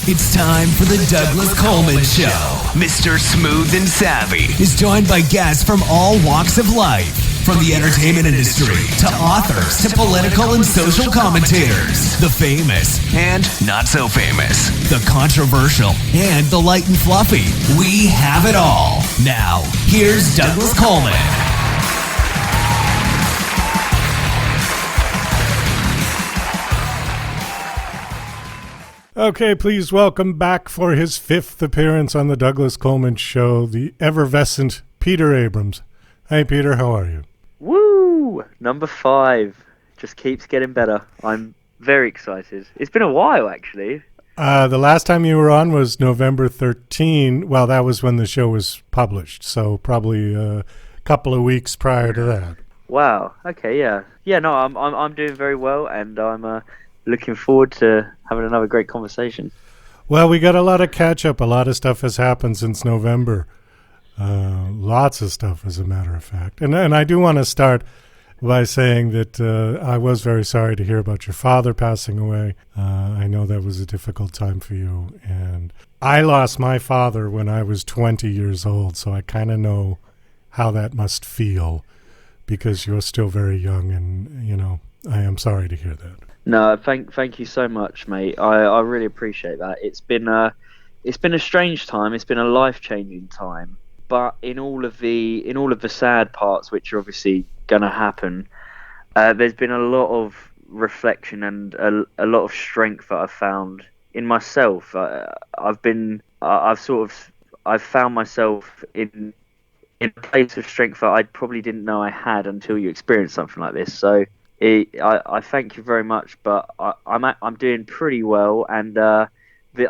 It's time for the Douglas Coleman Show. Mr. Smooth and Savvy is joined by guests from all walks of life, from the entertainment industry to authors to political and social commentators, the famous and not so famous, the controversial and the light and fluffy. We have it all. Now, here's Douglas Coleman. Okay, please welcome back for his 5th appearance on the Douglas Coleman Show, the effervescent Peter Abrams. Hey, Peter, how are you? Woo! Number 5. Just keeps getting better. I'm very excited. It's been a while, actually. The last time you were on was November 13. Well, that was when the show was published, so probably a couple of weeks prior to that. Wow. Okay, yeah. Yeah, no, I'm doing very well, and I'm looking forward to having another great conversation. Well, we got a lot of catch-up. A lot of stuff has happened since November. Lots of stuff, as a matter of fact. And I do want to start by saying that I was very sorry to hear about your father passing away. I know that was a difficult time for you. And I lost my father when I was 20 years old, so I kind of know how that must feel because you're still very young, and, you know, I am sorry to hear that. No, thank you so much, mate. I really appreciate that. It's been a strange time. It's been a life-changing time. But in all of the sad parts, which are obviously going to happen, there's been a lot of reflection and a lot of strength that I've found in myself. I've found myself in a place of strength that I probably didn't know I had until you experienced something like this. So I thank you very much, but I'm doing pretty well, and I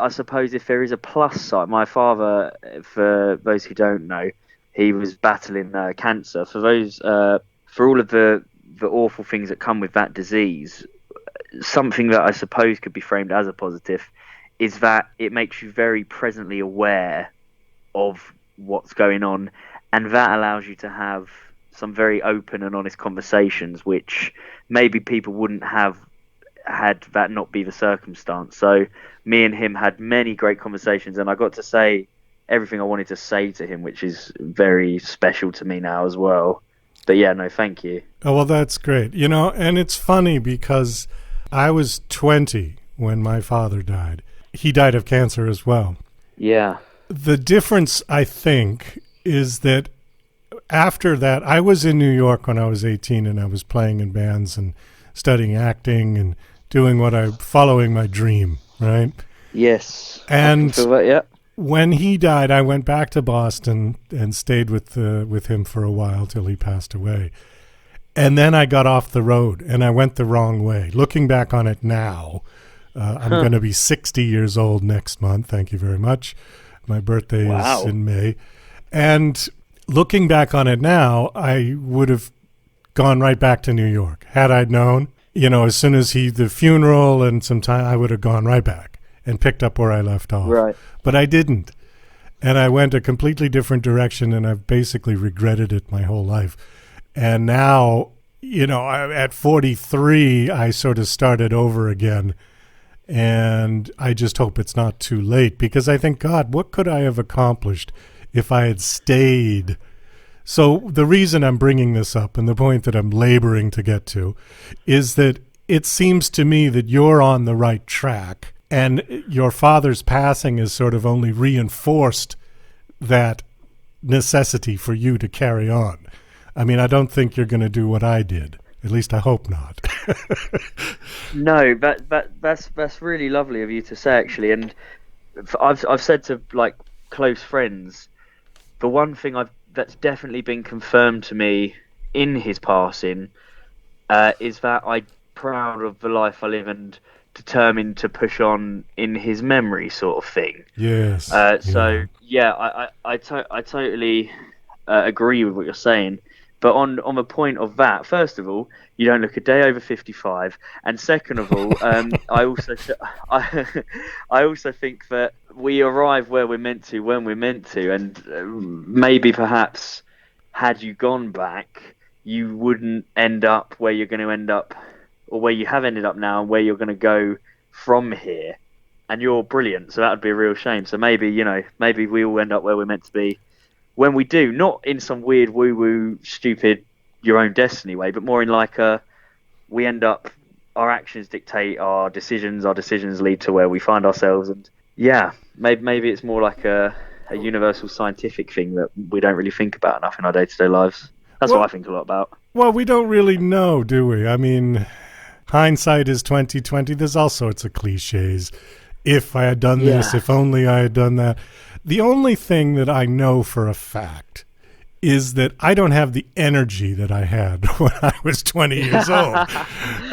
suppose if there is a plus side, my father, for those who don't know, he was battling cancer. For all of the awful things that come with that disease, something that I suppose could be framed as a positive is that it makes you very presently aware of what's going on, and that allows you to have some very open and honest conversations, which maybe people wouldn't have had that not be the circumstance. So me and him had many great conversations, and I got to say everything I wanted to say to him, which is very special to me now as well. But yeah, no, thank you. Oh, well, that's great. You know, and it's funny because I was 20 when my father died. He died of cancer as well. Yeah. The difference, I think, is that after that, I was in New York when I was 18, and I was playing in bands and studying acting and following my dream, right? Yes. And I can feel that, yeah. When he died, I went back to Boston and stayed with him for a while till he passed away. And then I got off the road, and I went the wrong way. Looking back on it now, I'm going to be 60 years old next month. Thank you very much. My birthday is in May. And looking back on it now, I would have gone right back to New York. Had I known, you know, as soon as the funeral and some time, I would have gone right back and picked up where I left off. Right. But I didn't. And I went a completely different direction, and I've basically regretted it my whole life. And now, you know, at 43, I sort of started over again. And I just hope it's not too late, because I think, God, what could I have accomplished if I had stayed? So the reason I'm bringing this up, and the point that I'm laboring to get to, is that it seems to me that you're on the right track, and your father's passing has sort of only reinforced that necessity for you to carry on. I mean, I don't think you're going to do what I did. At least I hope not. No, that's really lovely of you to say, actually. And I've said to, like, close friends, the one thing that's definitely been confirmed to me in his passing is that I'm proud of the life I live and determined to push on in his memory, sort of thing. Yes. So yeah, I totally agree with what you're saying. But on the point of that, first of all, you don't look a day over 55, and second of all, I also think that we arrive where we're meant to when we're meant to, and maybe perhaps had you gone back, you wouldn't end up where you're going to end up, or where you have ended up now, and where you're going to go from here. and you're brilliant, so that would be a real shame. So maybe, maybe we all end up where we're meant to be when we do, not in some weird woo-woo, stupid, your own destiny way, but more in like we end up, our actions dictate our decisions lead to where we find ourselves, and maybe it's more like a universal scientific thing that we don't really think about enough in our day-to-day lives. That's what I think a lot about. Well, we don't really know, do we? I mean, hindsight is 20/20. There's all sorts of cliches. If I had done this, if only I had done that. The only thing that I know for a fact is that I don't have the energy that I had when I was 20 years old.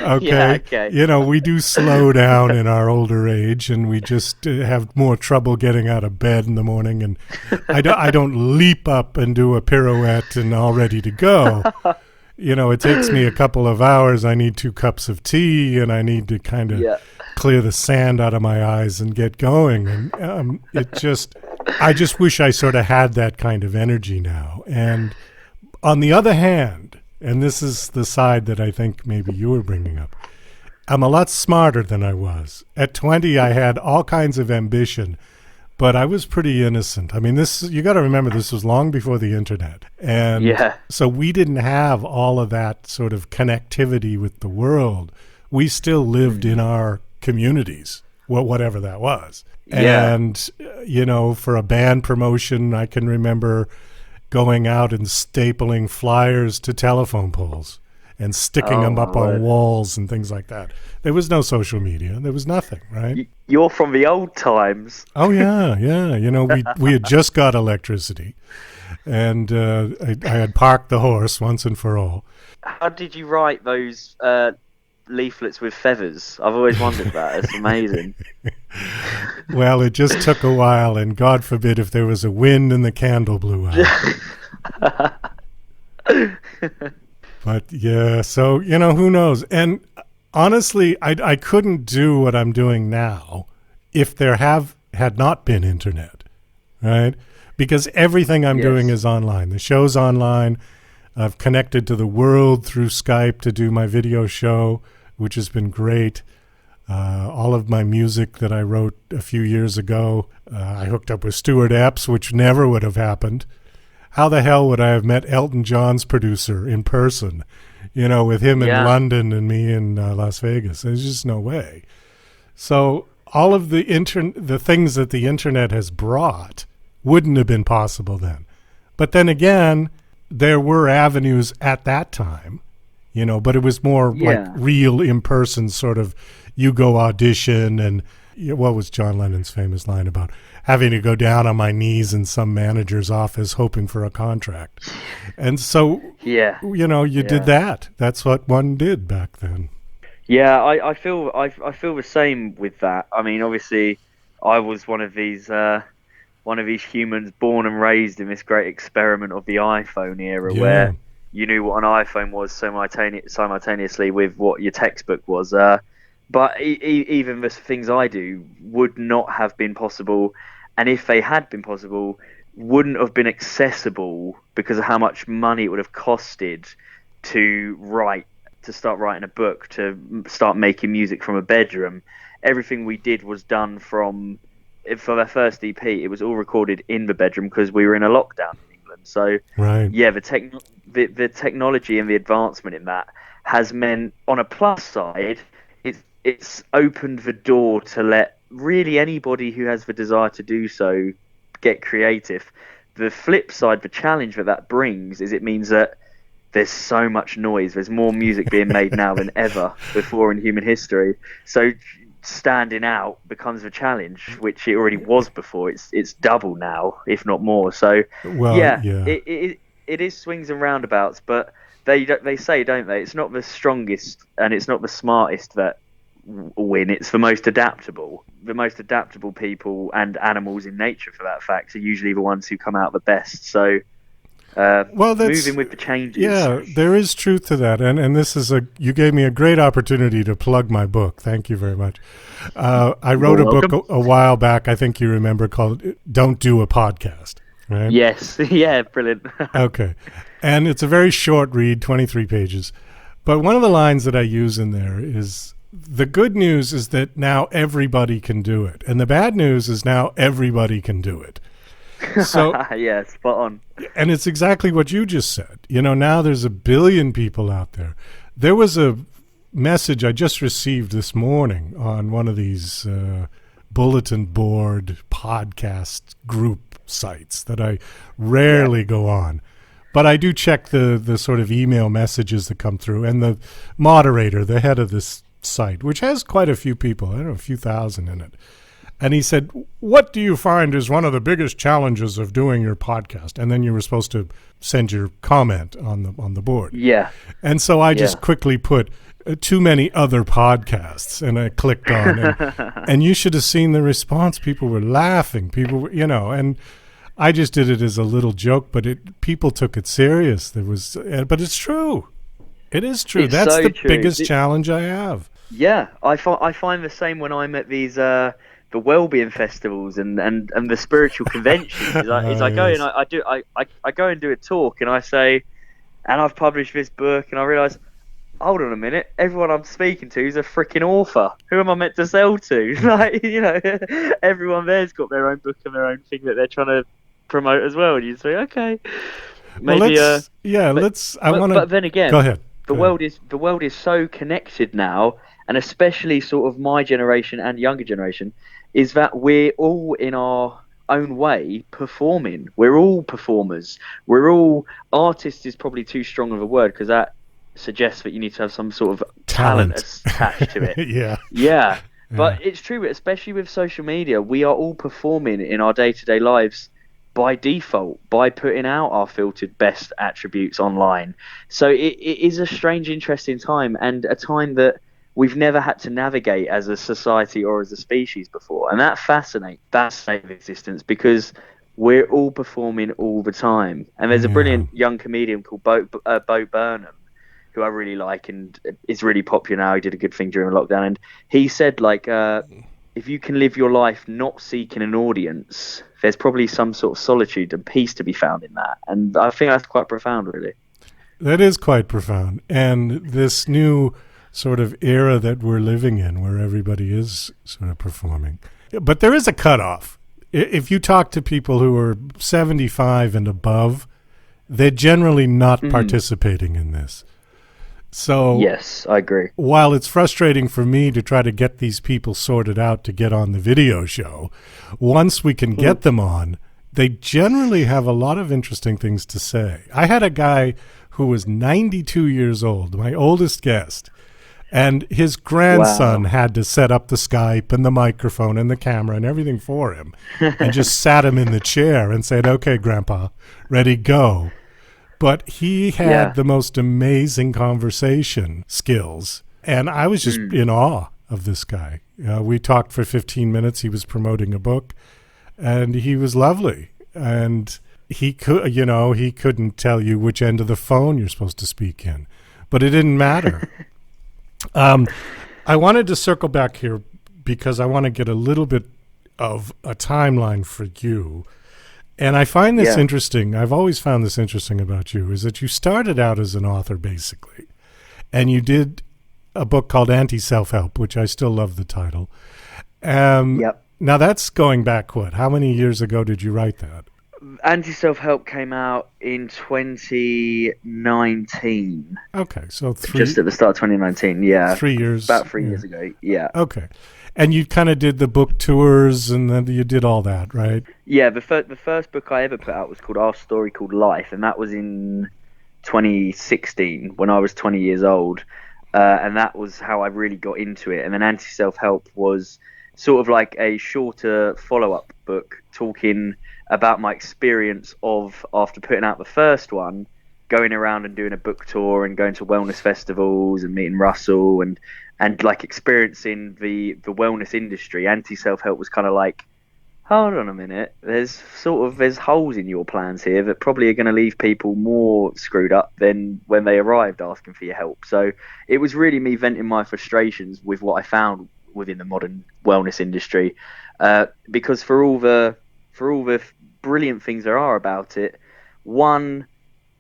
Okay? Yeah, okay. We do slow down in our older age, and we just have more trouble getting out of bed in the morning. And I don't leap up and do a pirouette and all ready to go. It takes me a couple of hours. I need 2 cups of tea, and I need to kind of clear the sand out of my eyes and get going. And I just wish I sort of had that kind of energy now. And on the other hand, and this is the side that I think maybe you were bringing up, I'm a lot smarter than I was. At 20, I had all kinds of ambition, but I was pretty innocent. I mean, you got to remember, this was long before the internet. And so we didn't have all of that sort of connectivity with the world. We still lived in our communities, whatever that was. And, for a band promotion, I can remember going out and stapling flyers to telephone poles and sticking them up on walls and things like that. There was no social media. There was nothing, right? You're from the old times. Oh, yeah. We had just got electricity, and I had parked the horse once and for all. How did you write those leaflets with feathers? I've always wondered that. It's amazing. Well, it just took a while, and God forbid if there was a wind and the candle blew out. But so who knows? And honestly, I couldn't do what I'm doing now if there had not been internet, right? Because everything I'm doing is online. The show's online. I've connected to the world through Skype to do my video show, which has been great. All of my music that I wrote a few years ago, I hooked up with Stuart Epps, which never would have happened. How the hell would I have met Elton John's producer in person, with him in London and me in Las Vegas? There's just no way. So all of the things that the internet has brought wouldn't have been possible then. But then again, there were avenues at that time, but it was more like real in-person sort of, you go audition, and what was John Lennon's famous line about having to go down on my knees in some manager's office hoping for a contract? And so, you did that. That's what one did back then. Yeah, I feel the same with that. I mean, obviously, I was one of these humans born and raised in this great experiment of the iPhone era, where you knew what an iPhone was simultaneously with what your textbook was. But even the things I do would not have been possible, and if they had been possible, wouldn't have been accessible because of how much money it would have costed to start writing a book, to start making music from a bedroom. Everything we did was done for the first EP. It was all recorded in the bedroom because we were in a lockdown in England. So the technology and the advancement in that has meant, on a plus side, it's opened the door to let really anybody who has the desire to do so get creative. The flip side, the challenge that brings, is it means that there's so much noise. There's more music being made now than ever before in human history. So standing out becomes a challenge, which it already was before. It's double now, if not more. So it is swings and roundabouts, but they say, don't they? It's not the strongest and it's not the smartest that win. It's the most adaptable. The most adaptable people and animals in nature, for that fact, are usually the ones who come out the best. So moving with the changes. Yeah, there is truth to that. And this is you gave me a great opportunity to plug my book. Thank you very much. I wrote a book a while back, I think you remember, called Don't Do a Podcast. Right? Yes. Yeah, brilliant. Okay. And it's a very short read, 23 pages. But one of the lines that I use in there is, the good news is that now everybody can do it. And the bad news is now everybody can do it. So yeah, spot on. And it's exactly what you just said. Now there's 1 billion people out there. There was a message I just received this morning on one of these bulletin board podcast group sites that I rarely go on. But I do check the sort of email messages that come through. And the moderator, the head of this site, which has quite a few people, I don't know, a few thousand in it. And he said, what do you find is one of the biggest challenges of doing your podcast? And then you were supposed to send your comment on the board. Yeah. And so I just quickly put too many other podcasts, and I clicked on it. And you should have seen the response. People were laughing. People were, and I just did it as a little joke, but people took it serious. But it's true. It is true. That's so the biggest challenge I have. Yeah, I find the same when I'm at these the well-being festivals and the spiritual conventions. I go and I go and do a talk, and I say, and I've published this book, and I realise, hold on a minute, everyone I'm speaking to is a freaking author. Who am I meant to sell to? Everyone there's got their own book and their own thing that they're trying to promote as well. And you say, okay, maybe. But then again, go ahead. The world is so connected now, and especially sort of my generation and younger generation, is that we're all in our own way performing. We're all performers. We're all artists is probably too strong of a word, because that suggests that you need to have some sort of talent attached to it. Yeah. But it's true, especially with social media, we are all performing in our day-to-day lives by default, by putting out our filtered best attributes online. So it is a strange, interesting time, and a time that we've never had to navigate as a society or as a species before. And that fascinates that state of existence, because we're all performing all the time. And there's a brilliant young comedian called Bo Burnham, who I really like and is really popular now. He did a good thing during lockdown. And he said, if you can live your life not seeking an audience, there's probably some sort of solitude and peace to be found in that. And I think that's quite profound, really. That is quite profound. And this new sort of era that we're living in, where everybody is sort of performing. But there is a cutoff. If you talk to people who are 75 and above, they're generally not participating in this. So yes, I agree. While it's frustrating for me to try to get these people sorted out to get on the video show, once we can get them on, they generally have a lot of interesting things to say. I had a guy who was 92 years old, my oldest guest, and his grandson had to set up the Skype and the microphone and the camera and everything for him, and just sat him in the chair and said, "Okay, Grandpa, ready, go." But he had the most amazing conversation skills, and I was just in awe of this guy. We talked for 15 minutes. He was promoting a book, and he was lovely. And he couldn't tell you which end of the phone you're supposed to speak in, but it didn't matter. I wanted to circle back here because I want to get a little bit of a timeline for you. And I find this interesting. I've always found this interesting about you, is that you started out as an author, basically. And you did a book called Anti-Self-Help, which I still love the title. Now, that's going back, how many years ago did you write that? Anti-Self-Help came out in 2019. Okay, so just at the start of 2019, 3 years. About 3 years ago, Okay. And you kind of did the book tours, and then you did all that, right? Yeah, the first book I ever put out was called Our Story Called Life, and that was in 2016 when I was 20 years old, and that was how I really got into it. And then Anti-Self-Help was sort of like a shorter follow-up book talking about my experience of, after putting out the first one, going around and doing a book tour and going to wellness festivals and meeting Russell and like experiencing the wellness industry. Anti-Self-Help was kind of like, hold on a minute, there's holes in your plans here that probably are going to leave people more screwed up than when they arrived asking for your help. So it was really me venting my frustrations with what I found within the modern wellness industry, because for all the brilliant things there are about it, one,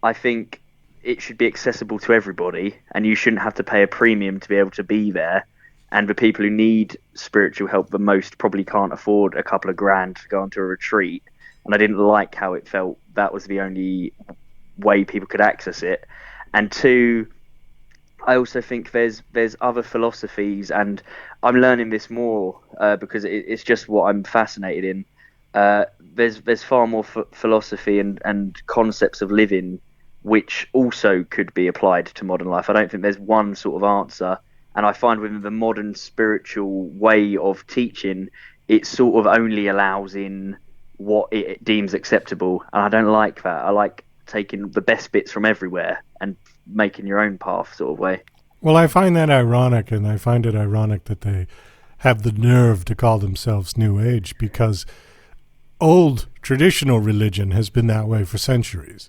I think it should be accessible to everybody, and you shouldn't have to pay a premium to be able to be there. and the people who need spiritual help the most probably can't afford a couple of grand to go onto a retreat. And I didn't like how it felt that was the only way people could access it. And two, I also think there's other philosophies, and I'm learning this more because it's just what I'm fascinated in. There's far more philosophy and concepts of living which also could be applied to modern life. I don't think there's one sort of answer, and I find within the modern spiritual way of teaching, it sort of only allows in what it deems acceptable, and I don't like that. I like taking the best bits from everywhere and making your own path sort of way. Well, I find that ironic, and I find it ironic that they have the nerve to call themselves New Age, because old traditional religion has been that way for centuries.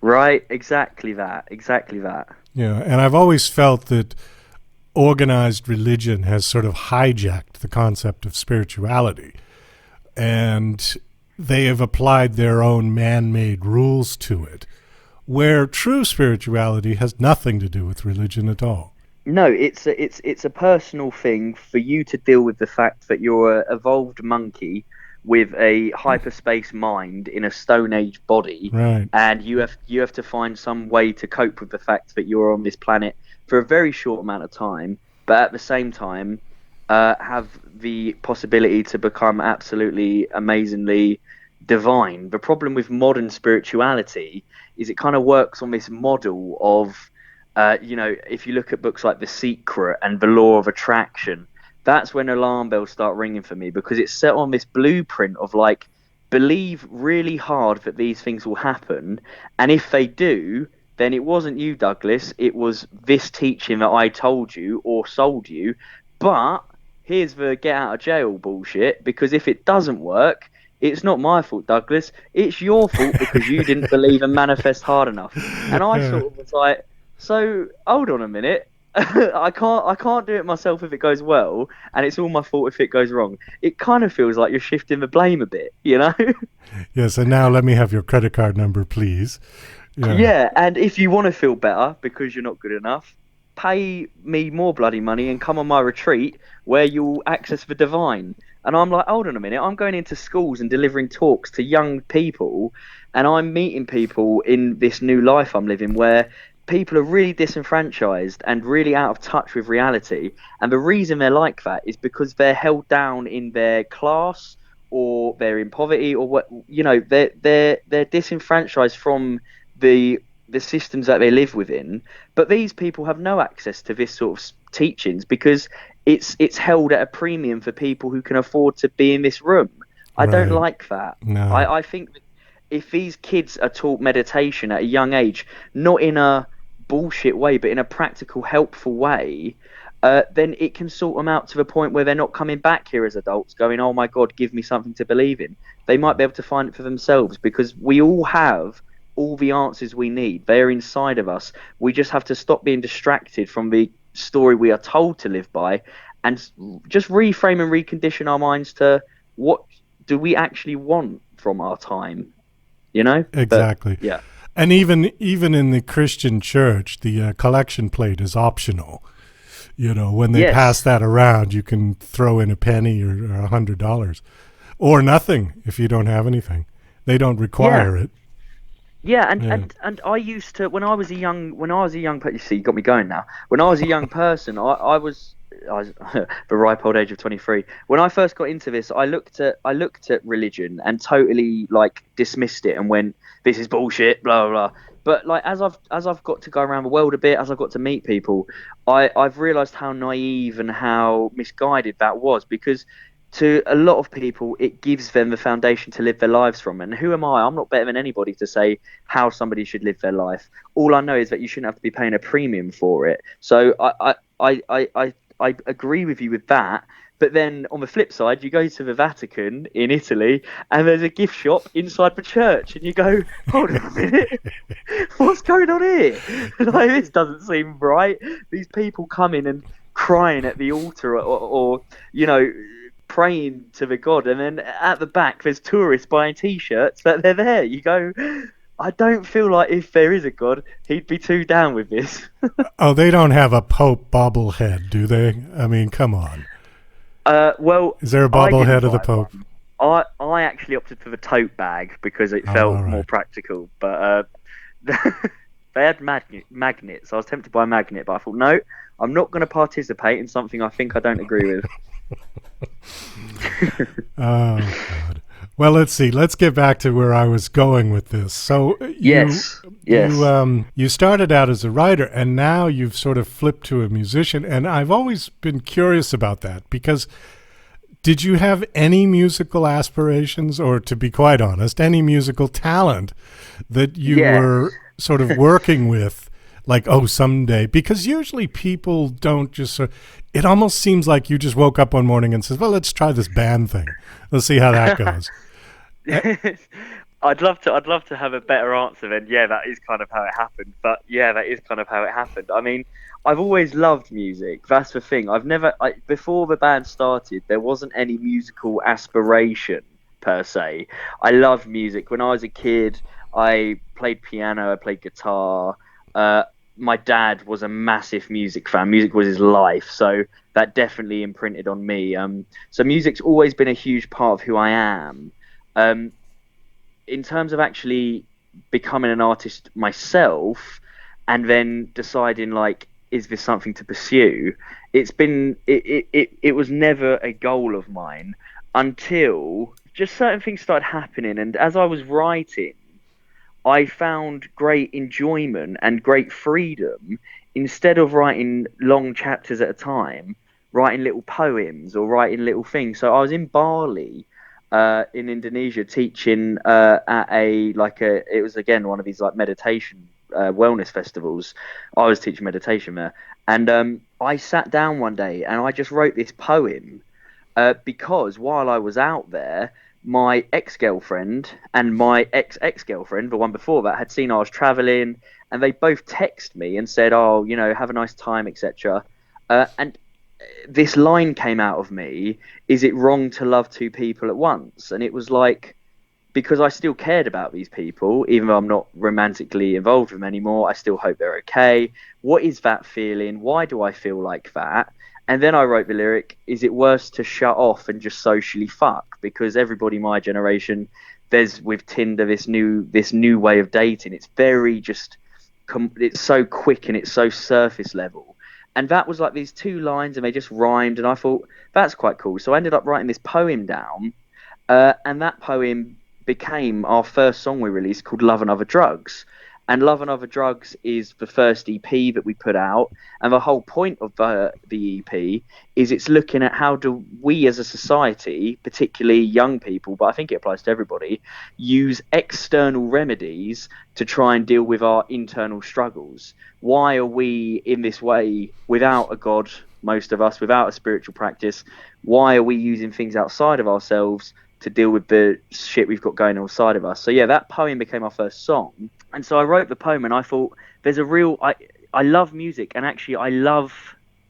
Right, exactly that. Yeah, and I've always felt that organized religion has sort of hijacked the concept of spirituality, and they have applied their own man-made rules to it, where true spirituality has nothing to do with religion at all. No, it's a personal thing for you to deal with the fact that you're an evolved monkey with a hyperspace mind in a Stone Age body, right? And you have to find some way to cope with the fact that you're on this planet for a very short amount of time, but at the same time have the possibility to become absolutely amazingly divine. The problem with modern spirituality is it kind of works on this model of, if you look at books like The Secret and The Law of Attraction, that's when alarm bells start ringing for me, because it's set on this blueprint of like, believe really hard that these things will happen, and if they do, then it wasn't you, Douglas, it was this teaching that I told you or sold you. But here's the get out of jail bullshit, because if it doesn't work, it's not my fault, Douglas, it's your fault because you didn't believe and manifest hard enough. And I sort of was like, so hold on a minute, I can't do it myself if it goes well, and it's all my fault if it goes wrong. It kind of feels like you're shifting the blame a bit, you know? Yes, and now let me have your credit card number, please. Yeah, and if you want to feel better because you're not good enough, pay me more bloody money and come on my retreat where you'll access the divine. And I'm like, hold on a minute, I'm going into schools and delivering talks to young people, and I'm meeting people in this new life I'm living where people are really disenfranchised and really out of touch with reality. And the reason they're like that is because they're held down in their class, or they're in poverty, or what, they're disenfranchised from the systems that they live within. But these people have no access to this sort of teachings because it's held at a premium for people who can afford to be in this room. I don't like that. No. I think that if these kids are taught meditation at a young age, not in a bullshit way, but in a practical, helpful way, then it can sort them out to the point where they're not coming back here as adults going, oh my God, give me something to believe in. They might be able to find it for themselves, because we all have all the answers we need. They're inside of us. We just have to stop being distracted from the story we are told to live by, and just reframe and recondition our minds to what do we actually want from our time, you know? Exactly. But, yeah. And even in the Christian church, the collection plate is optional. You know, when they pass that around, you can throw in a penny or $100, or nothing if you don't have anything. They don't require it. Yeah, and I used to, when I was a young person, you see, you got me going now. When I was a young person, I was the ripe old age of 23. When I first got into this, I looked at religion and totally like dismissed it and went, this is bullshit, blah blah blah. But like as I've got to go around the world a bit, as I've got to meet people, I've realised how naive and how misguided that was, because to a lot of people, it gives them the foundation to live their lives from. And who am I? I'm not better than anybody to say how somebody should live their life. All I know is that you shouldn't have to be paying a premium for it. So I agree with you with that. But then on the flip side, you go to the Vatican in Italy and there's a gift shop inside the church, and you go, hold on a minute, what's going on here? Like, this doesn't seem right. These people coming and crying at the altar or you know, praying to the god, and then at the back there's tourists buying t-shirts that they're there. You go, I don't feel like if there is a God, he'd be too down with this. Oh, they don't have a Pope bobblehead, do they? I mean, come on. Well, Is there a I didn't bobblehead of the buy Pope? one. I actually opted for the tote bag because it Oh, felt all right. more practical. But they had magnets. I was tempted by a magnet, but I thought, no, I'm not going to participate in something I think I don't agree with. Oh, God. Well, let's see. Let's get back to where I was going with this. So Yes. you started out as a writer, and now you've sort of flipped to a musician. And I've always been curious about that because did you have any musical aspirations, or to be quite honest, any musical talent that you were sort of working with? Like, oh, someday, because usually people don't just it almost seems like you just woke up one morning and says, well, let's try this band thing. Let's see how that goes. I'd love to have a better answer than, yeah, that is kind of how it happened. But yeah, that is kind of how it happened. I mean, I've always loved music. That's the thing. Before the band started, there wasn't any musical aspiration per se. I loved music. When I was a kid, I played piano, I played guitar. My dad was a massive music fan. Music was his life, so that definitely imprinted on me. So music's always been a huge part of who I am. In terms of actually becoming an artist myself, and then deciding like, is this something to pursue? It was never a goal of mine until just certain things started happening, and as I was writing, I found great enjoyment and great freedom instead of writing long chapters at a time, writing little poems or writing little things. So I was in Bali, in Indonesia, teaching at it was again one of these like meditation wellness festivals. I was teaching meditation there, and I sat down one day and I just wrote this poem because while I was out there, my ex-girlfriend and my ex-girlfriend, the one before that, had seen I was traveling, and they both texted me and said, oh, have a nice time, etc. And this line came out of me: is it wrong to love two people at once? And it was like, because I still cared about these people, even though I'm not romantically involved with them anymore, I still hope they're okay. What is that feeling? Why do I feel like that? And then I wrote the lyric, is it worse to shut off and just socially fuck? Because everybody my generation, there's with Tinder this new way of dating. It's very just, it's so quick and it's so surface level. And that was like these two lines and they just rhymed, and I thought, that's quite cool. So I ended up writing this poem down, and that poem became our first song we released, called Love and Other Drugs. And Love and Other Drugs is the first EP that we put out, and the whole point of the EP is it's looking at how do we as a society, particularly young people, but I think it applies to everybody, use external remedies to try and deal with our internal struggles. Why are we in this way without a God, most of us, without a spiritual practice? Why are we using things outside of ourselves to deal with the shit we've got going on inside of us? So yeah, that poem became our first song. And so I wrote the poem and I thought, there's a real, I love music, and actually I love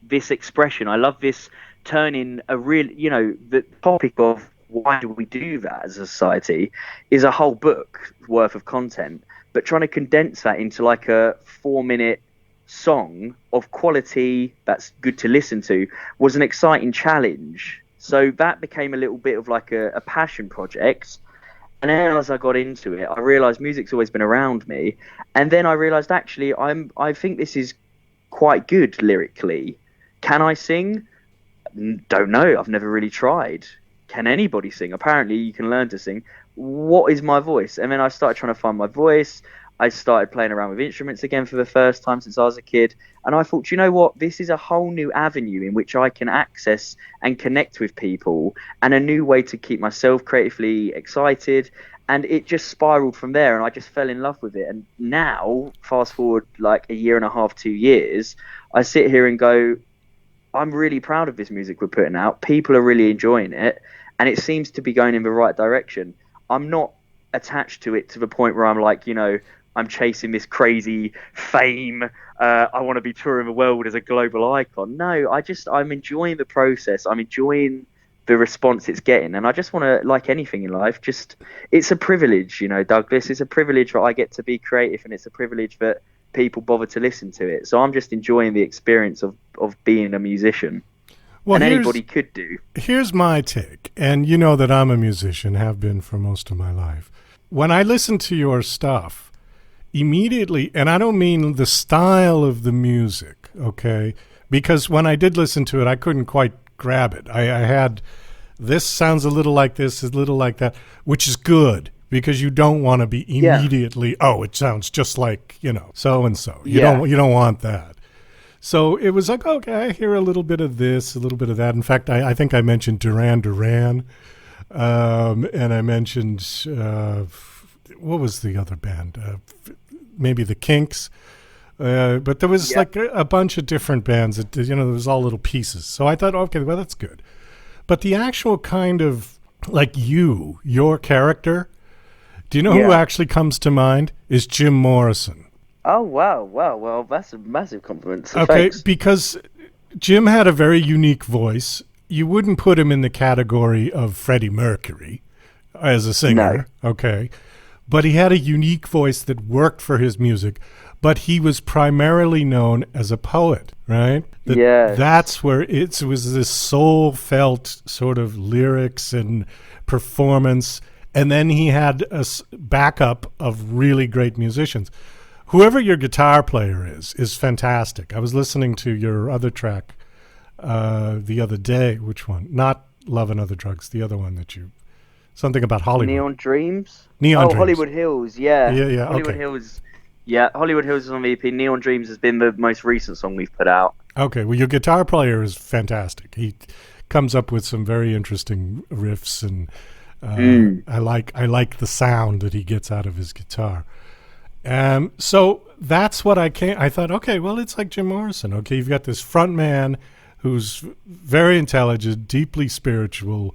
this expression. I love this turning a real, the topic of why do we do that as a society is a whole book worth of content, but trying to condense that into like a 4-minute song of quality that's good to listen to was an exciting challenge. So that became a little bit of like a passion project. And then as I got into it, I realised music's always been around me. And then I realised, actually, I think this is quite good lyrically. Can I sing? Don't know. I've never really tried. Can anybody sing? Apparently, you can learn to sing. What is my voice? And then I started trying to find my voice. I started playing around with instruments again for the first time since I was a kid. And I thought, you know what? This is a whole new avenue in which I can access and connect with people, and a new way to keep myself creatively excited. And it just spiraled from there, and I just fell in love with it. And now, fast forward like a year and a half, 2 years, I sit here and go, I'm really proud of this music we're putting out. People are really enjoying it, and it seems to be going in the right direction. I'm not attached to it to the point where I'm like, I'm chasing this crazy fame. I want to be touring the world as a global icon. No, I'm enjoying the process. I'm enjoying the response it's getting. And I just want to, like anything in life, it's a privilege, Douglas. It's a privilege that I get to be creative, and it's a privilege that people bother to listen to it. So I'm just enjoying the experience of being a musician. Well, and anybody could do. Here's my take, and you know that I'm a musician, have been for most of my life. When I listen to your stuff, immediately, and I don't mean the style of the music, okay? Because when I did listen to it, I couldn't quite grab it. I had, this sounds a little like this, a little like that, which is good, because you don't want to be immediately, it sounds just like, so-and-so. You don't want that. So it was like, okay, I hear a little bit of this, a little bit of that. In fact, I think I mentioned Duran Duran, and I mentioned, what was the other band? Maybe the Kinks. But there was like a bunch of different bands that, there was all little pieces. So I thought, okay, well, that's good. But the actual kind of, like your character, do you know who actually comes to mind? Is Jim Morrison. Oh, wow. Well, that's a massive compliment. So okay, thanks. Because Jim had a very unique voice. You wouldn't put him in the category of Freddie Mercury as a singer, okay? But he had a unique voice that worked for his music. But he was primarily known as a poet, right? That's where it was this soul-felt sort of lyrics and performance. And then he had a backup of really great musicians. Whoever your guitar player is fantastic. I was listening to your other track the other day. Which one? Not Love and Other Drugs. The other one that something about Hollywood. Neon Dreams? Neon Dreams. Hollywood Hills, yeah. Yeah, Hollywood Hills. Yeah, Hollywood Hills is on the EP. Neon Dreams has been the most recent song we've put out. Okay, well, your guitar player is fantastic. He comes up with some very interesting riffs, and I like the sound that he gets out of his guitar. So that's what I thought, okay, well, it's like Jim Morrison. Okay, you've got this front man who's very intelligent, deeply spiritual,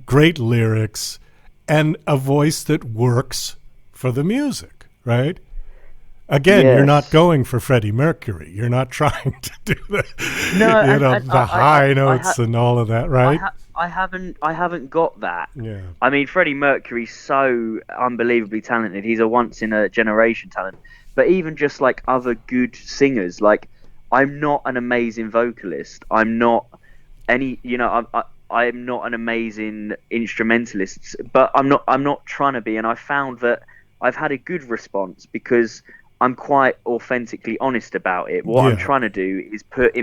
great lyrics, and a voice that works for the music, right? Again, you're not going for Freddie Mercury. You're not trying to do the high notes and all of that, right? I haven't got that. Yeah. I mean, Freddie Mercury's so unbelievably talented. He's a once in a generation talent. But even just like other good singers, like I'm not an amazing vocalist. I'm not I'm not an amazing instrumentalist. But I'm not trying to be. And I found that I've had a good response because I'm quite authentically honest about it. What I'm trying to do is put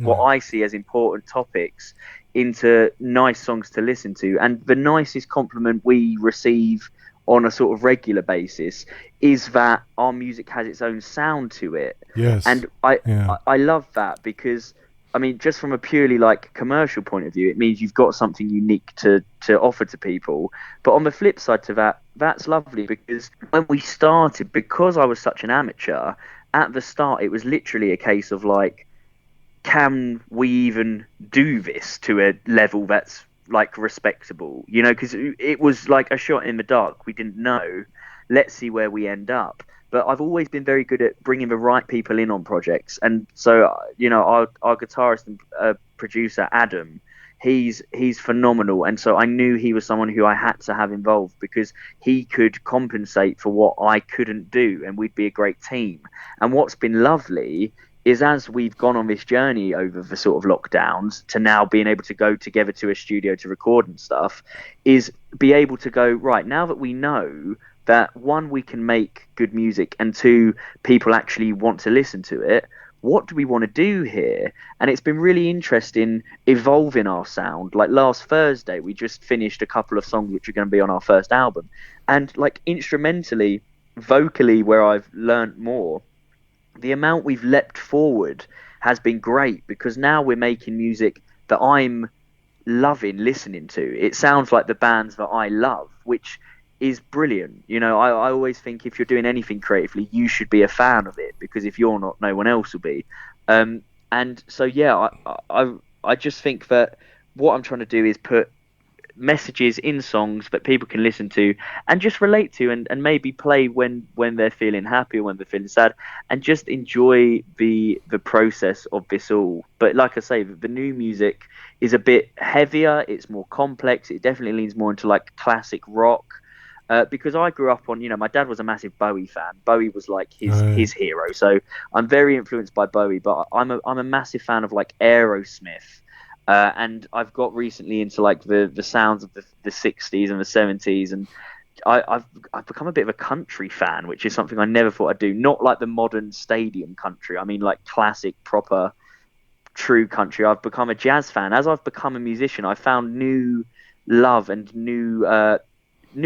what I see as important topics into nice songs to listen to. And the nicest compliment we receive on a sort of regular basis is that our music has its own sound to it. Yes. And I love that because, I mean, just from a purely like commercial point of view, it means you've got something unique to offer to people. But on the flip side to that, that's lovely because when we started, because I was such an amateur, at the start it was literally a case of like, can we even do this to a level that's like respectable? Because it was like a shot in the dark. We didn't know. Let's see where we end up. But I've always been very good at bringing the right people in on projects. And so, our guitarist and producer, Adam, he's phenomenal. And so I knew he was someone who I had to have involved because he could compensate for what I couldn't do and we'd be a great team. And what's been lovely is as we've gone on this journey over the sort of lockdowns to now being able to go together to a studio to record and stuff, is be able to go, right, now that we know that one, we can make good music, and two, people actually want to listen to it, what do we want to do here? And it's been really interesting evolving our sound. Like last Thursday, we just finished a couple of songs which are going to be on our first album. And like instrumentally, vocally, where I've learnt more, the amount we've leapt forward has been great because now we're making music that I'm loving listening to. It sounds like the bands that I love, which is brilliant. I always think if you're doing anything creatively, you should be a fan of it because if you're not, no one else will be. And so, I just think that what I'm trying to do is put messages in songs that people can listen to and just relate to, and maybe play when they're feeling happy or when they're feeling sad, and just enjoy the process of this all. But like I say, the new music is a bit heavier, it's more complex, it definitely leans more into like classic rock. Because I grew up on, my dad was a massive Bowie fan. Bowie was like his hero, so I'm very influenced by Bowie. But I'm a massive fan of like Aerosmith, and I've got recently into like the sounds of the 60s and the 70s, and I've become a bit of a country fan, which is something I never thought I'd do. Not like the modern stadium country. I mean like classic, proper, true country. I've become a jazz fan. As I've become a musician, I found new love and new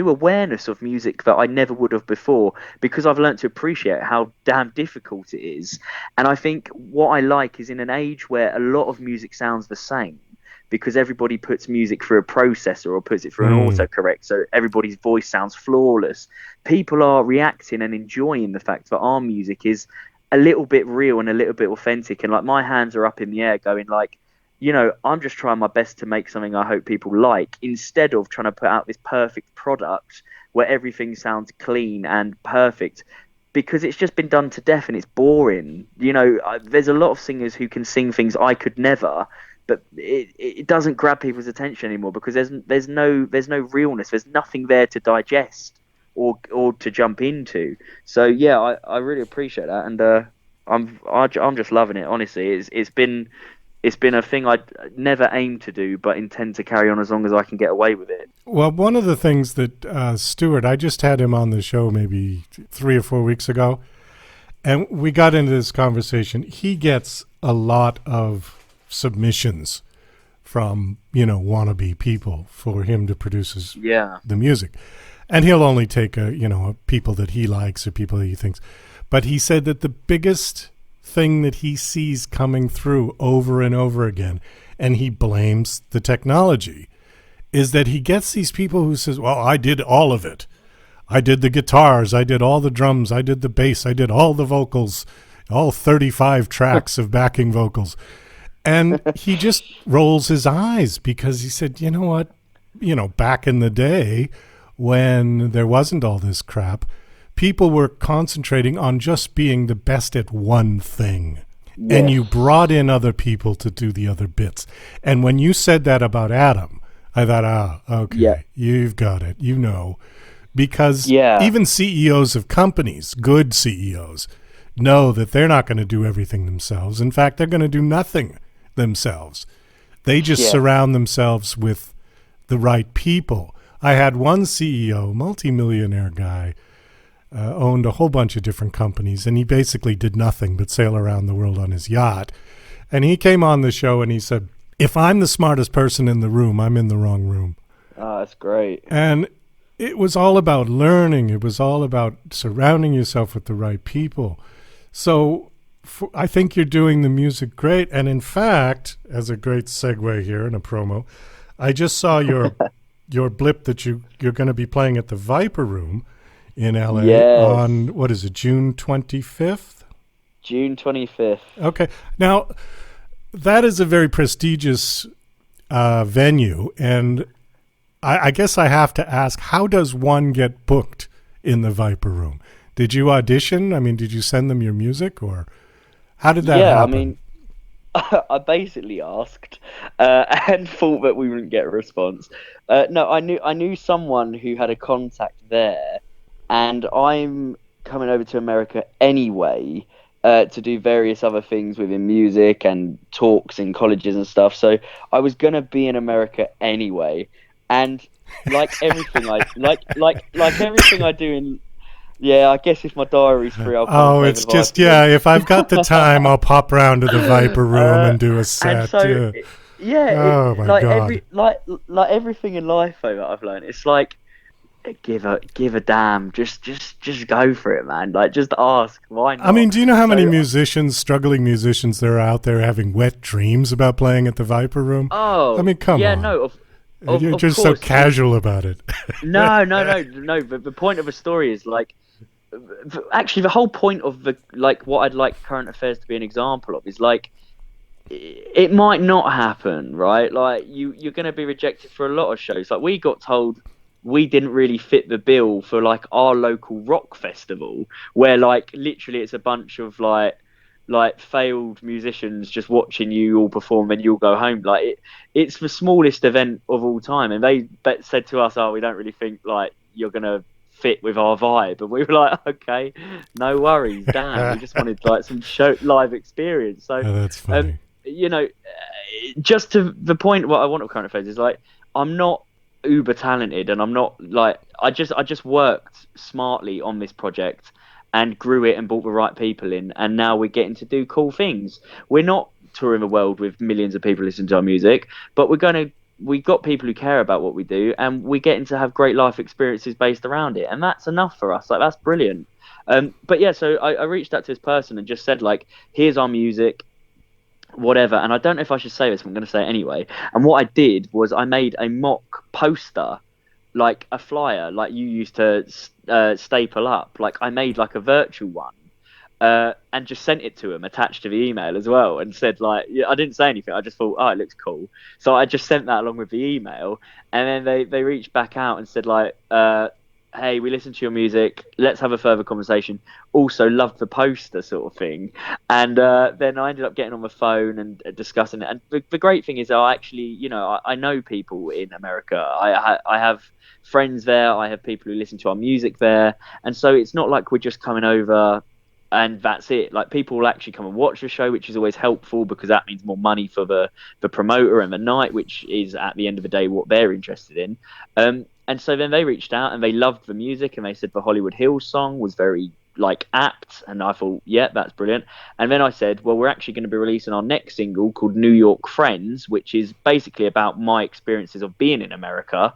awareness of music that I never would have before, because I've learned to appreciate how damn difficult it is. And I think what I like is, in an age where a lot of music sounds the same, because everybody puts music through a processor or puts it through an autocorrect, so everybody's voice sounds flawless, people are reacting and enjoying the fact that our music is a little bit real and a little bit authentic. And like, my hands are up in the air going like, I'm just trying my best to make something I hope people like, instead of trying to put out this perfect product where everything sounds clean and perfect, because it's just been done to death and it's boring. There's a lot of singers who can sing things I could never, but it doesn't grab people's attention anymore, because there's no realness. There's nothing there to digest or to jump into. So yeah, I really appreciate that, and I'm just loving it. Honestly, it's been a thing I'd never aimed to do, but intend to carry on as long as I can get away with it. Well, one of the things that Stuart, I just had him on the show maybe 3 or 4 weeks ago, and we got into this conversation. He gets a lot of submissions from, wannabe people for him to produce the music. And he'll only take, people that he likes or people that he thinks. But he said that the biggest thing that he sees coming through over and over again, and he blames the technology, is that he gets these people who says, well, I did all of it. I did the guitars, I did all the drums, I did the bass, I did all the vocals, all 35 tracks of backing vocals. And he just rolls his eyes, because he said, you know what, back in the day when there wasn't all this crap, people were concentrating on just being the best at one thing. Yes. And you brought in other people to do the other bits. And when you said that about Adam, I thought, okay, you've got it, Because even CEOs of companies, good CEOs, know that they're not going to do everything themselves. In fact, they're going to do nothing themselves. They just surround themselves with the right people. I had one CEO, multimillionaire guy, owned a whole bunch of different companies, and he basically did nothing but sail around the world on his yacht. And he came on the show and he said, if I'm the smartest person in the room, I'm in the wrong room. Oh, that's great. And it was all about learning. It was all about surrounding yourself with the right people. So I think you're doing the music great. And in fact, as a great segue here and a promo, I just saw your blip that you're going to be playing at the Viper Room in LA on, what is it, June 25th? June 25th. Okay. Now, that is a very prestigious venue, and I guess I have to ask, how does one get booked in the Viper Room? Did you audition? I mean, did you send them your music, or how did that happen? Yeah, I mean, I basically asked and thought that we wouldn't get a response. No, I knew someone who had a contact there, and I'm coming over to America anyway to do various other things within music and talks in colleges and stuff. So I was gonna be in America anyway, and like everything everything I do in. Yeah, I guess if my diary's free, I'll come. Oh, it's just, if I've got the time, I'll pop round to the Viper Room and do a set. And so, my God. Everything in life, though, that I've learned, it's like, give a damn. Just go for it, man. Like, just ask. Why not? I mean, do you know how many struggling musicians there are out there having wet dreams about playing at the Viper Room? Oh, I mean, come on. Yeah, no, you're just so casual about it. No. But the point of a story is like, actually, the whole point of what I'd like current affairs to be an example of is like, it might not happen, right? Like you're going to be rejected for a lot of shows. Like we got told we didn't really fit the bill for like our local rock festival, where like literally it's a bunch of like failed musicians just watching you all perform and you'll go home. Like it's the smallest event of all time, and they said to us, "Oh, we don't really think like you're gonna fit with our vibe." And we were like, "Okay, no worries, damn." We just wanted like some show live experience. So that's funny. Just to the point, what I want to kind of phrase is like, I'm not uber talented, and I'm not like I just worked smartly on this project and grew it and brought the right people in, and now we're getting to do cool things. We're not touring the world with millions of people listening to our music, but we got people who care about what we do, and we're getting to have great life experiences based around it, and that's enough for us. Like that's brilliant. But yeah, so I reached out to this person and just said like, here's our music, whatever. And I don't know if I should say this, but I'm going to say it anyway. And what I did was I made a mock poster, like a flyer, like you used to staple up. Like I made like a virtual one, and just sent it to him, attached to the email as well, and said like, I didn't say anything. I just thought, oh, it looks cool. So I just sent that along with the email, and then they reached back out and said like, hey, we listened to your music, let's have a further conversation. Also loved the poster, sort of thing. And then I ended up getting on the phone and discussing it. And the great thing is, I actually, I know people in America. I have friends there. I have people who listen to our music there. And so it's not like we're just coming over and that's it. Like people will actually come and watch the show, which is always helpful because that means more money for the promoter and the night, which is at the end of the day what they're interested in. And so then they reached out and they loved the music, and they said the Hollywood Hills song was very like apt, and I thought, yeah, that's brilliant. And then I said, well, we're actually going to be releasing our next single called New York Friends, which is basically about my experiences of being in America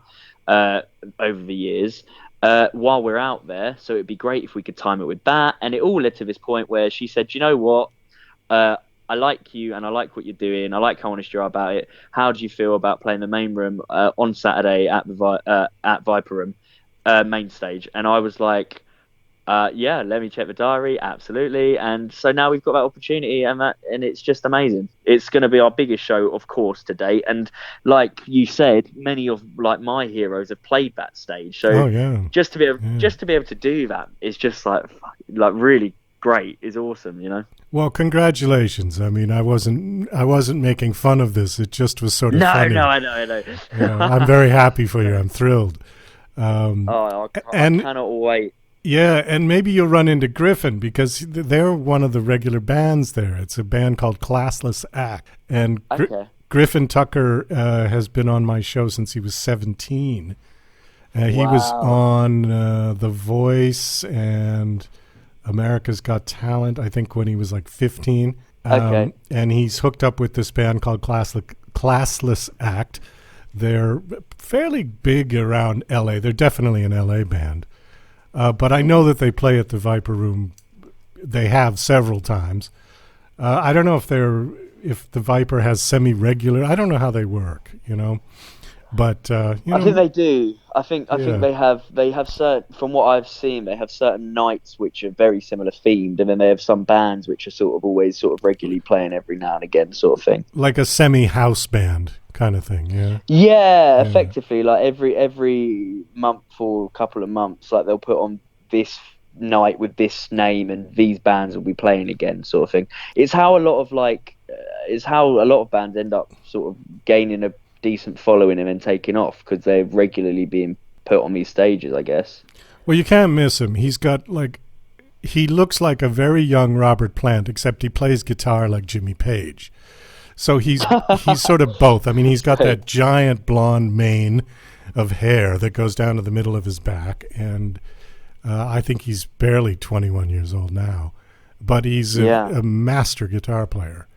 over the years while we're out there. So it'd be great if we could time it with that. And it all led to this point where she said, you know what, I like you and I like what you're doing. I like how honest you are about it. How do you feel about playing the main room on Saturday at the at Viper Room main stage? And I was like, yeah, let me check the diary. Absolutely. And so now we've got that opportunity, and it's just amazing. It's going to be our biggest show, of course, to date. And like you said, many of like my heroes have played that stage. So just to be able to do that is just like really great. Is awesome, Well, congratulations. I mean, I wasn't making fun of this. It just was sort of funny. No, I know. I'm very happy for you. I'm thrilled. I cannot wait. Yeah, and maybe you'll run into Griffin because they're one of the regular bands there. It's a band called Classless Act. And Griffin Tucker has been on my show since he was 17. He was on The Voice and America's Got Talent, I think, when he was like 15. And he's hooked up with this band called Classless Act. They're fairly big around L.A. They're definitely an L.A. band. But I know that they play at the Viper Room. They have several times. I don't know if the Viper has semi-regular. I don't know how they work, But I think they do. I think they have certain. From what I've seen, they have certain nights which are very similar themed, and then they have some bands which are sort of always sort of regularly playing every now and again, sort of thing. Like a semi-house band kind of thing, yeah. Yeah, effectively, like every month or couple of months, like they'll put on this night with this name, and these bands will be playing again, sort of thing. It's how a lot of bands end up sort of gaining a decent following and then taking off because they're regularly being put on these stages, I guess. Well, you can't miss him. He's got he looks like a very young Robert Plant, except he plays guitar like Jimmy Page. So he's sort of both. I mean, he's got that giant blonde mane of hair that goes down to the middle of his back, and I think he's barely 21 years old now, but he's a master guitar player.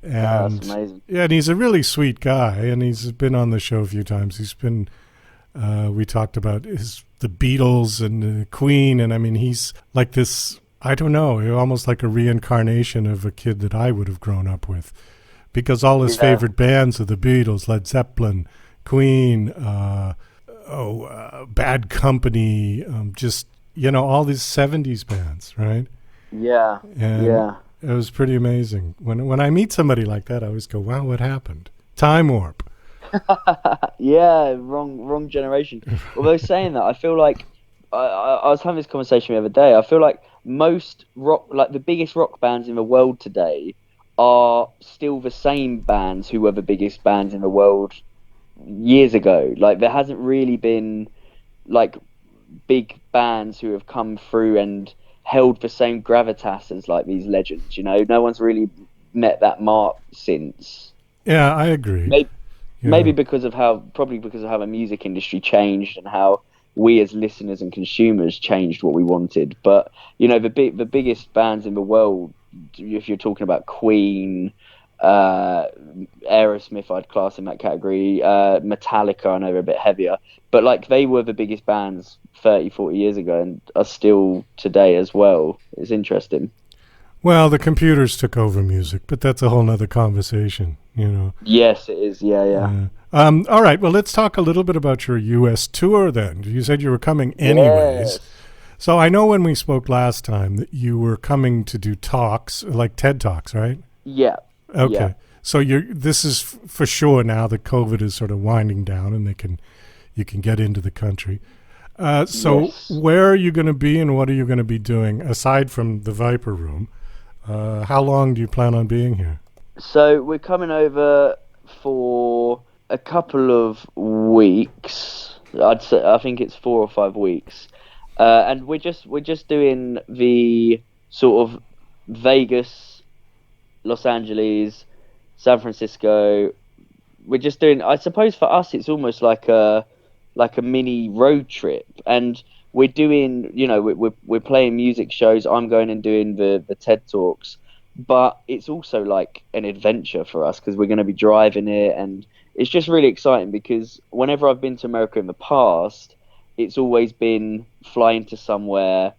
And that's amazing. Yeah, and he's a really sweet guy, and he's been on the show a few times. He's been, we talked about the Beatles and Queen, and I mean, he's like this, I don't know, almost like a reincarnation of a kid that I would have grown up with, because all his favorite bands are the Beatles, Led Zeppelin, Queen, Bad Company, just, all these 70s bands, right? Yeah, It was pretty amazing. When I meet somebody like that, I always go, wow, what happened? Time warp. Yeah, wrong generation. Although saying that, I feel like I was having this conversation the other day. I feel like most rock, like the biggest rock bands in the world today, are still the same bands who were the biggest bands in the world years ago. Like there hasn't really been like big bands who have come through and held the same gravitas as like these legends. You know, no one's really met that mark since. Yeah, I agree. Maybe because of how the music industry changed and how we as listeners and consumers changed what we wanted. But you know, the biggest bands in the world, if you're talking about Queen, Aerosmith, I'd class in that category. Metallica, I know they're a bit heavier, but like they were the biggest bands 30, 40 years ago and are still today as well. It's interesting. Well, the computers took over music, but that's a whole nother conversation, you know. Yes, it is. Yeah. All right. Well, let's talk a little bit about your U.S. tour then. You said you were coming anyways. Yes. So I know when we spoke last time that you were coming to do talks, like TED Talks, right? Yeah. Okay. Yeah. So this is for sure now that COVID is sort of winding down and you can get into the country. So Yes. where are you going to be and what are you going to be doing aside from the Viper Room? How long do you plan on being here? So we're coming over for a couple of weeks. I think it's 4 or 5 weeks, and we're just doing the sort of Vegas, Los Angeles, San Francisco. We're just doing. I suppose for us, it's almost like a mini road trip, and we're doing. You know, we're playing music shows. I'm going and doing the TED Talks. But it's also like an adventure for us because we're going to be driving it, and it's just really exciting because whenever I've been to America in the past, it's always been fly into somewhere,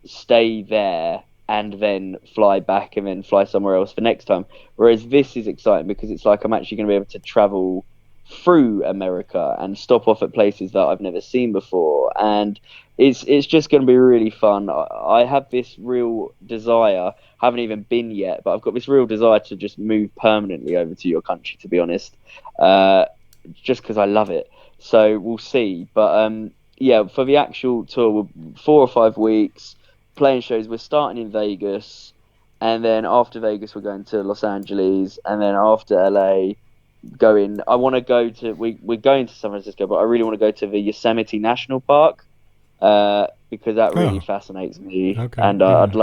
stay there, and then fly back and then fly somewhere else for next time. Whereas this is exciting because it's like I'm actually going to be able to travel through America and stop off at places that I've never seen before, and it's just going to be really fun. I have this real desire, haven't even been yet, but I've got this real desire to just move permanently over to your country, to be honest, just because I love it. So we'll see. But yeah, for the actual tour, 4 or 5 weeks playing shows. We're starting in Vegas, and then after Vegas we're going to Los Angeles, and then after LA I want to go to we're going to San Francisco, but I really want to go to the Yosemite National Park because that really fascinates me. Okay, and I'd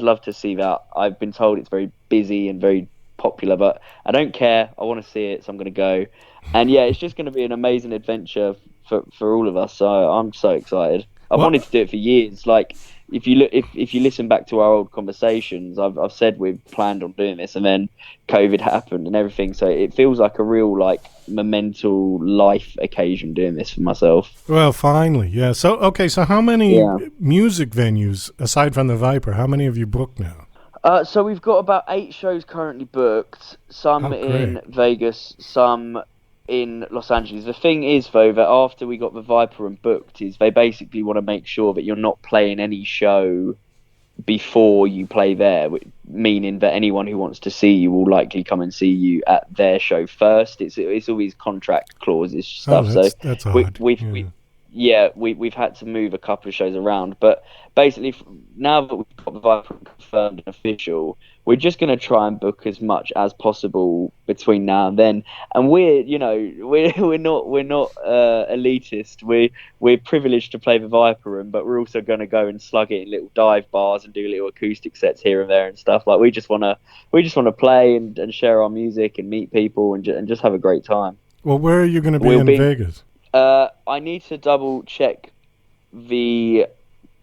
love to see that. I've been told it's very busy and very popular, but I don't care. I want to see it, so I'm going to go. And yeah, it's just going to be an amazing adventure for all of us. So I'm so excited. I've wanted to do it for years. Like if you listen back to our old conversations, I've said we've planned on doing this, and then COVID happened and everything. So it feels like a real like memento life occasion doing this for myself. Well, finally, yeah. So okay, so how many music venues aside from the Viper? How many have you booked now? So we've got about 8 shows currently booked. Some in Vegas, some in Los Angeles. The thing is, though, that after we got the Viper and booked, is they basically want to make sure that you're not playing any show before you play there, meaning that anyone who wants to see you will likely come and see you at their show first. It's all these contract clauses stuff. That's odd. We've had to move a couple of shows around, but basically now that we've got the Viper confirmed and official, we're just going to try and book as much as possible between now and then. And we're not elitist. We're privileged to play the Viper Room, but we're also going to go and slug it in little dive bars and do little acoustic sets here and there and stuff. Like we just want to play and share our music and meet people and just have a great time. Well, where are you going to be in Vegas? I need to double check the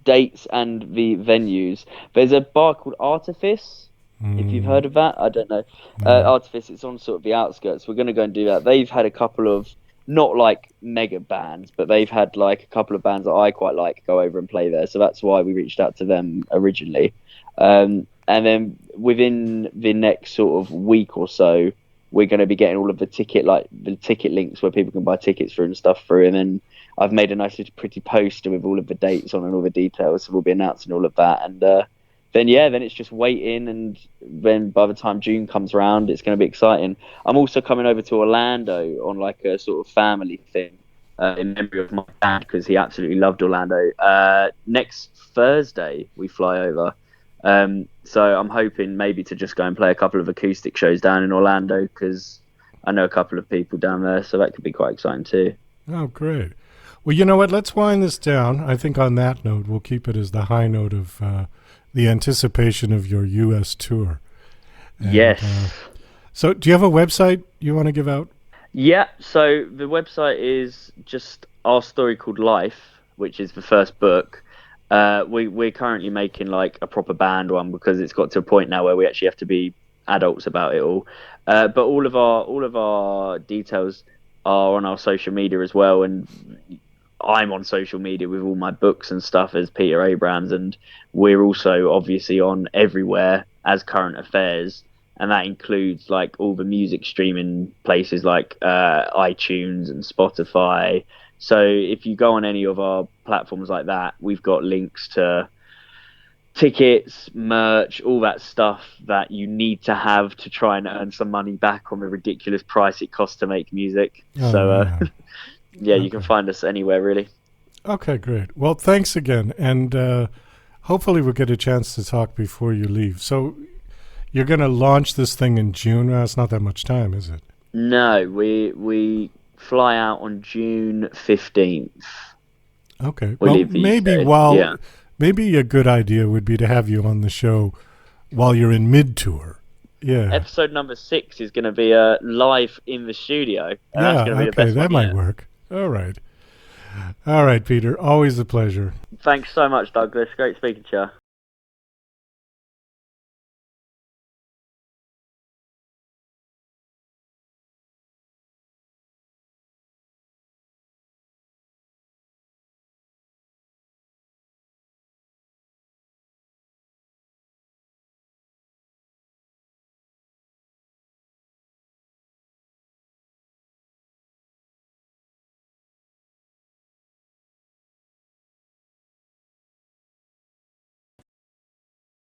dates and the venues. There's a bar called Artifice. If you've heard of that, I don't know. Artifice, it's on sort of the outskirts. We're going to go and do that. They've had a couple of, not like mega bands, but they've had like a couple of bands that I quite like go over and play there. So that's why we reached out to them originally. And then within the next sort of week or so, we're going to be getting all of the ticket links where people can buy tickets through and stuff through. And then I've made a nice little pretty poster with all of the dates on and all the details. So we'll be announcing all of that. And then it's just waiting, and then by the time June comes around, it's going to be exciting. I'm also coming over to Orlando on like a sort of family thing in memory of my dad, because he absolutely loved Orlando. Next Thursday we fly over, so I'm hoping maybe to just go and play a couple of acoustic shows down in Orlando, because I know a couple of people down there, so that could be quite exciting too. Oh, great. Well, you know what? Let's wind this down. I think on that note, we'll keep it as the high note of the anticipation of your U.S. tour. And, yes. So do you have a website you want to give out? Yeah, so the website is just Our Story Called Life, which is the first book. We're currently making like a proper band one, because it's got to a point now where we actually have to be adults about it all. But all of our details are on our social media as well, and I'm on social media with all my books and stuff as Peter Abrams, and we're also obviously on everywhere as Current Affairs, and that includes like all the music streaming places like iTunes and Spotify. So if you go on any of our platforms like that, we've got links to tickets, merch, all that stuff that you need to have to try and earn some money back on the ridiculous price it costs to make music. Yeah, okay. You can find us anywhere, really. Okay, great. Well, thanks again. And hopefully we'll get a chance to talk before you leave. So you're going to launch this thing in June? Well, it's not that much time, is it? No, we fly out on June 15th. Okay. Well, maybe a good idea would be to have you on the show while you're in mid-tour. Yeah. Episode number 6 is going to be live in the studio. That's going to be the best that might work. All right, Peter. Always a pleasure. Thanks so much, Douglas. Great speaking to you.